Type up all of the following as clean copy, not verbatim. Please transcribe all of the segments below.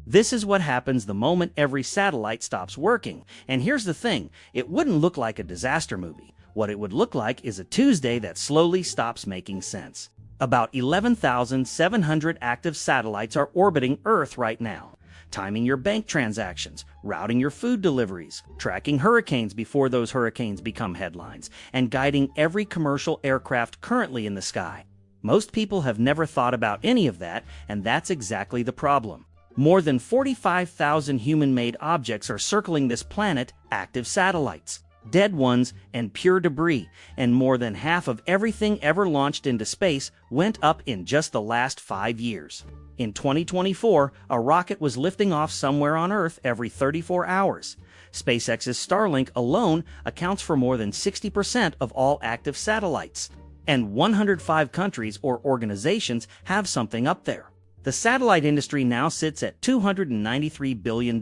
This is what happens the moment every satellite stops working. And here's the thing, it wouldn't look like a disaster movie. What it would look like is a Tuesday that slowly stops making sense. About 11,700 active satellites are orbiting Earth right now, timing your bank transactions, routing your food deliveries, tracking hurricanes before those hurricanes become headlines, and guiding every commercial aircraft currently in the sky. Most people have never thought about any of that, and that's exactly the problem. More than 45,000 human-made objects are circling this planet, active satellites, dead ones, and pure debris, and more than half of everything ever launched into space went up in just the last 5 years. In 2024, a rocket was lifting off somewhere on Earth every 34 hours. SpaceX's Starlink alone accounts for more than 60% of all active satellites, and 105 countries or organizations have something up there. The satellite industry now sits at $293 billion,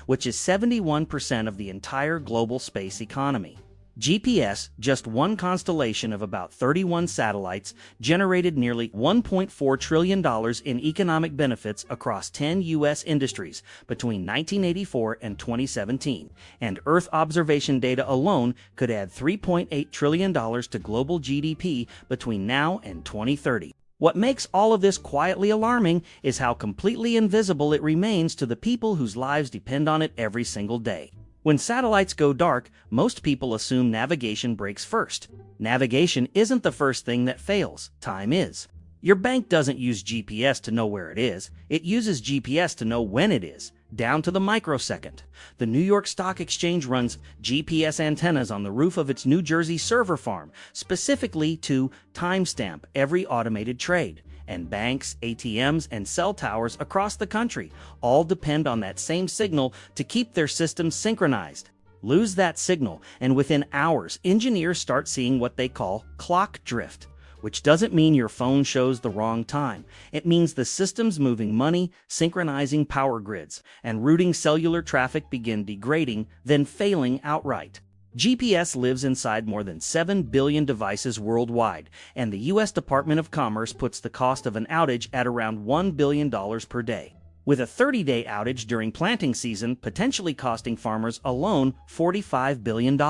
which is 71% of the entire global space economy. GPS, just one constellation of about 31 satellites, generated nearly $1.4 trillion in economic benefits across 10 U.S. industries between 1984 and 2017, and Earth observation data alone could add $3.8 trillion to global GDP between now and 2030. What makes all of this quietly alarming is how completely invisible it remains to the people whose lives depend on it every single day. When satellites go dark, most people assume navigation breaks first. Navigation isn't the first thing that fails, time is. Your bank doesn't use GPS to know where it is, it uses GPS to know when it is, down to the microsecond. The New York Stock Exchange runs GPS antennas on the roof of its New Jersey server farm, specifically to timestamp every automated trade. And banks, ATMs, and cell towers across the country all depend on that same signal to keep their systems synchronized. Lose that signal, and within hours, engineers start seeing what they call clock drift, which doesn't mean your phone shows the wrong time. It means the systems moving money, synchronizing power grids, and routing cellular traffic begin degrading, then failing outright. GPS lives inside more than 7 billion devices worldwide, and the U.S. Department of Commerce puts the cost of an outage at around $1 billion per day, with a 30-day outage during planting season potentially costing farmers alone $45 billion.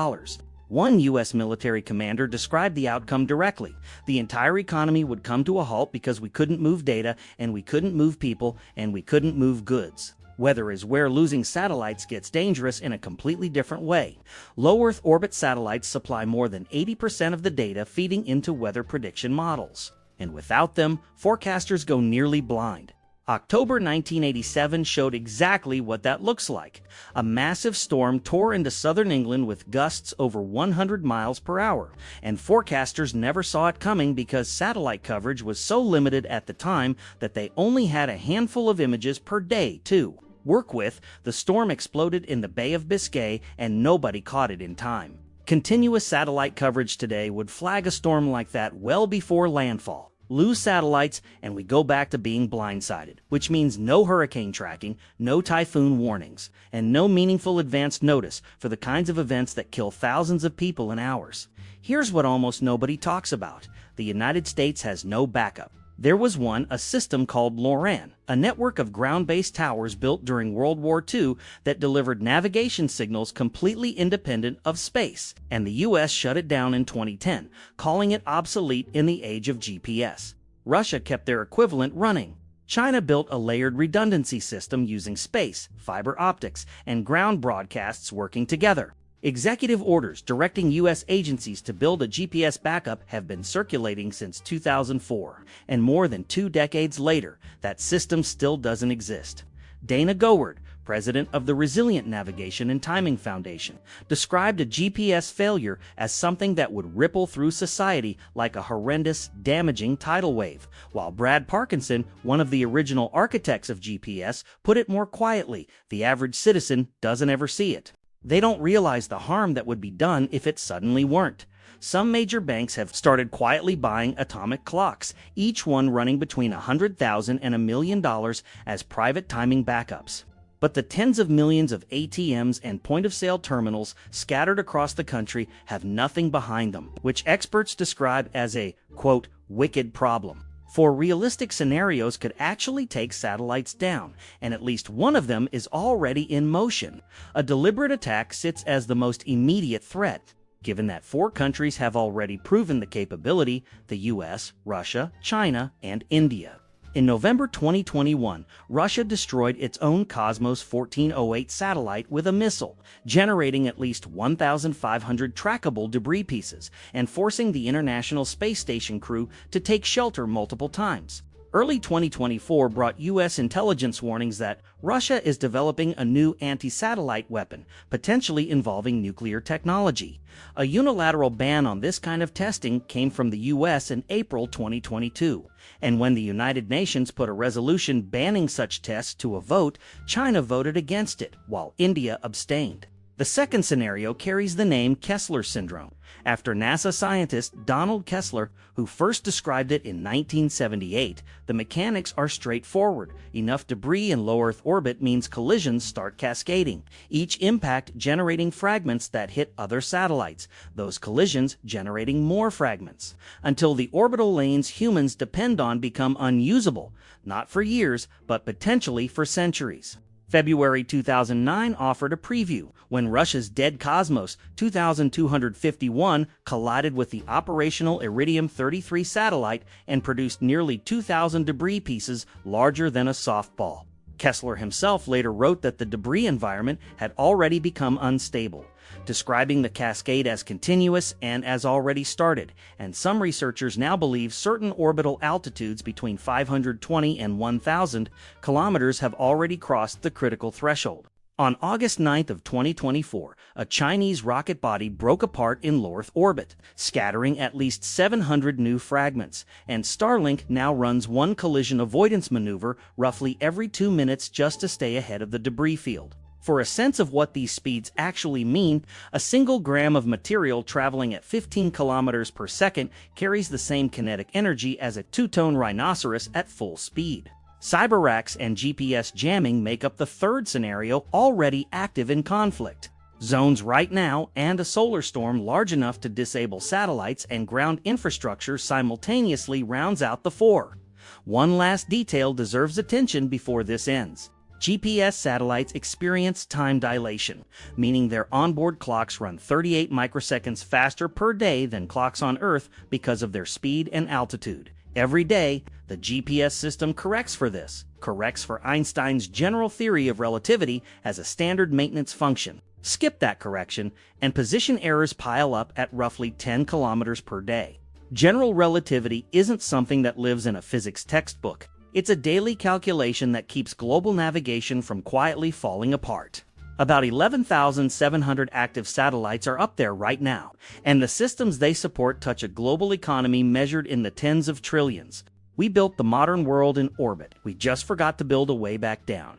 One U.S. military commander described the outcome directly. The entire economy would come to a halt because we couldn't move data, and we couldn't move people, and we couldn't move goods. Weather is where losing satellites gets dangerous in a completely different way. Low Earth orbit satellites supply more than 80% of the data feeding into weather prediction models. And without them, forecasters go nearly blind. October 1987 showed exactly what that looks like. A massive storm tore into southern England with gusts over 100 miles per hour, and forecasters never saw it coming because satellite coverage was so limited at the time that they only had a handful of images per day to work with. The storm exploded in the Bay of Biscay, and nobody caught it in time. Continuous satellite coverage today would flag a storm like that well before landfall. Lose satellites, and we go back to being blindsided, which means no hurricane tracking, no typhoon warnings, and no meaningful advance notice for the kinds of events that kill thousands of people in hours. Here's what almost nobody talks about. The United States has no backup. There was a system called LORAN, a network of ground-based towers built during World War II that delivered navigation signals completely independent of space, and the U.S. shut it down in 2010, calling it obsolete in the age of GPS. Russia kept their equivalent running. China built a layered redundancy system using space, fiber optics, and ground broadcasts working together. Executive orders directing U.S. agencies to build a GPS backup have been circulating since 2004, and more than 2 decades later, that system still doesn't exist. Dana Goward, president of the Resilient Navigation and Timing Foundation, described a GPS failure as something that would ripple through society like a horrendous, damaging tidal wave, while Brad Parkinson, one of the original architects of GPS, put it more quietly: the average citizen doesn't ever see it. They don't realize the harm that would be done if it suddenly weren't. Some major banks have started quietly buying atomic clocks, each one running between $100,000 and $1 million as private timing backups. But the tens of millions of ATMs and point-of-sale terminals scattered across the country have nothing behind them, which experts describe as a, quote, wicked problem. For realistic scenarios could actually take satellites down, and at least one of them is already in motion. A deliberate attack sits as the most immediate threat, given that 4 countries have already proven the capability: the US, Russia, China, and India. In November 2021, Russia destroyed its own Cosmos 1408 satellite with a missile, generating at least 1,500 trackable debris pieces and forcing the International Space Station crew to take shelter multiple times. Early 2024 brought U.S. intelligence warnings that Russia is developing a new anti-satellite weapon, potentially involving nuclear technology. A unilateral ban on this kind of testing came from the U.S. in April 2022, and when the United Nations put a resolution banning such tests to a vote, China voted against it, while India abstained. The second scenario carries the name Kessler syndrome, after NASA scientist Donald Kessler, who first described it in 1978. The mechanics are straightforward. Enough debris in low Earth orbit means collisions start cascading, each impact generating fragments that hit other satellites, those collisions generating more fragments, until the orbital lanes humans depend on become unusable, not for years, but potentially for centuries. February 2009 offered a preview when Russia's dead Cosmos 2251 collided with the operational Iridium-33 satellite and produced nearly 2,000 debris pieces larger than a softball. Kessler himself later wrote that the debris environment had already become unstable, describing the cascade as continuous and as already started, and some researchers now believe certain orbital altitudes between 520 and 1,000 kilometers have already crossed the critical threshold. On August 9th of 2024, a Chinese rocket body broke apart in low Earth orbit, scattering at least 700 new fragments, and Starlink now runs one collision avoidance maneuver roughly every 2 minutes just to stay ahead of the debris field. For a sense of what these speeds actually mean, a single gram of material traveling at 15 kilometers per second carries the same kinetic energy as a 2-ton rhinoceros at full speed. Cyberracks and GPS jamming make up the third scenario, already active in conflict. Zones right now, and a solar storm large enough to disable satellites and ground infrastructure simultaneously rounds out the 4. One last detail deserves attention before this ends. GPS satellites experience time dilation, meaning their onboard clocks run 38 microseconds faster per day than clocks on Earth because of their speed and altitude. Every day, the GPS system corrects for this, corrects for Einstein's general theory of relativity as a standard maintenance function. Skip that correction, and position errors pile up at roughly 10 kilometers per day. General relativity isn't something that lives in a physics textbook. It's a daily calculation that keeps global navigation from quietly falling apart. About 11,700 active satellites are up there right now, and the systems they support touch a global economy measured in the tens of trillions. We built the modern world in orbit. We just forgot to build a way back down.